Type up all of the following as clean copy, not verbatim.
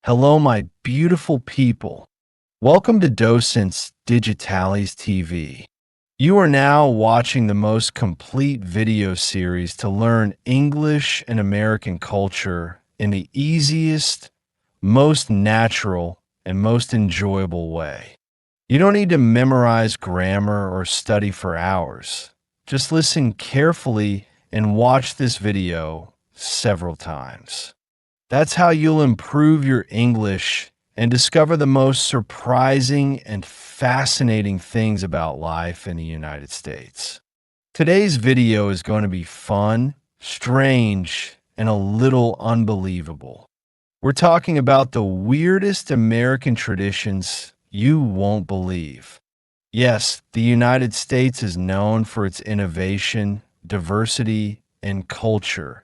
Hello, my beautiful people. Welcome to Docentes DigitalesTV. You are now watching the most complete video series to learn English and American culture in the easiest, most natural, and most enjoyable way. You don't need to memorize grammar or study for hours. Just listen carefully and watch this video several times. That's how you'll improve your English and discover the most surprising and fascinating things about life in the United States. Today's video is going to be fun, strange, and a little unbelievable. We're talking about the weirdest American traditions you won't believe. Yes, the United States is known for its innovation, diversity, and culture,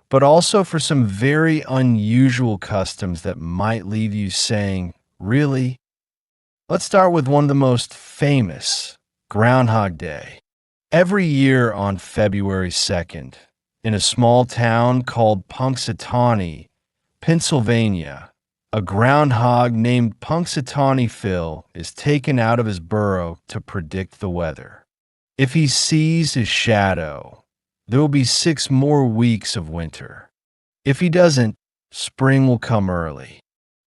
but also for some very unusual customs that might leave you saying, really? Let's start with one of the most famous, Groundhog Day. Every year on February 2nd, in a small town called Punxsutawney, Pennsylvania, a groundhog named Punxsutawney Phil is taken out of his burrow to predict the weather. If he sees his shadow, there will be 6 more weeks of winter. If he doesn't, spring will come early.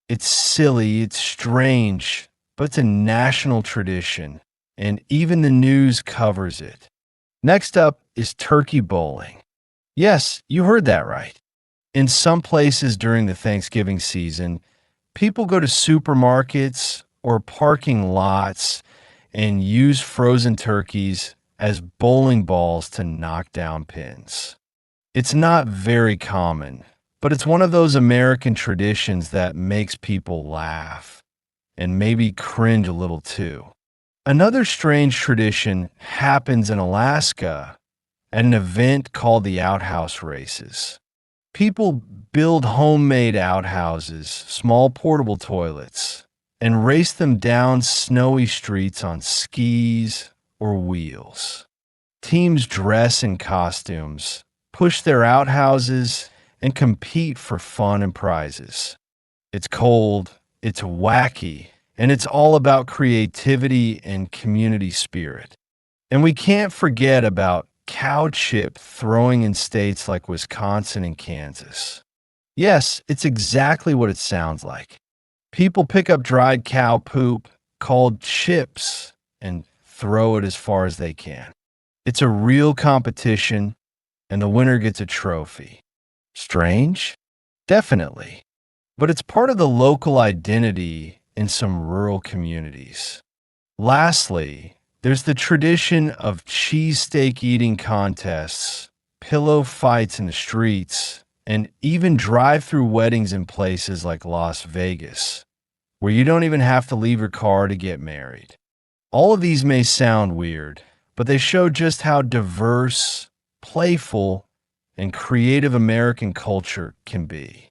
It's silly, it's strange, but it's a national tradition, and even the news covers it. Next up is turkey bowling. Yes, you heard that right. In some places during the Thanksgiving season, people go to supermarkets or parking lots and use frozen turkeys as bowling balls to knock down pins. It's not very common, but it's one of those American traditions that makes people laugh and maybe cringe a little too. Another strange tradition happens in Alaska at an event called the Outhouse Races. People build homemade outhouses, small portable toilets, and race them down snowy streets on skis or wheels. Teams dress in costumes, push their outhouses, and compete for fun and prizes. It's cold, it's wacky, and it's all about creativity and community spirit. And we can't forget about cow chip throwing in states like Wisconsin and Kansas. Yes, it's exactly what it sounds like. People pick up dried cow poop, called chips, and throw it as far as they can. It's a real competition, and the winner gets a trophy. Strange? Definitely. But it's part of the local identity in some rural communities. Lastly, there's the tradition of cheesesteak eating contests, pillow fights in the streets, and even drive-through weddings in places like Las Vegas, where you don't even have to leave your car to get married. All of these may sound weird, but they show just how diverse, playful, and creative American culture can be.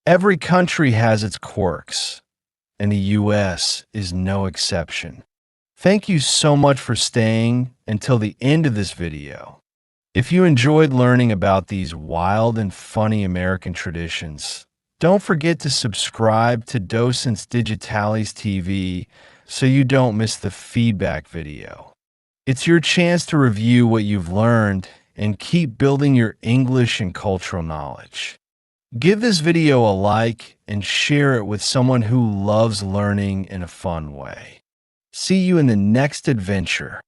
Every country has its quirks, and the U.S. is no exception. Thank you so much for staying until the end of this video. If you enjoyed learning about these wild and funny American traditions, don't forget to subscribe to Docentes DigitalesTV so you don't miss the feedback video. It's your chance to review what you've learned and keep building your English and cultural knowledge. Give this video a like and share it with someone who loves learning in a fun way. See you in the next adventure.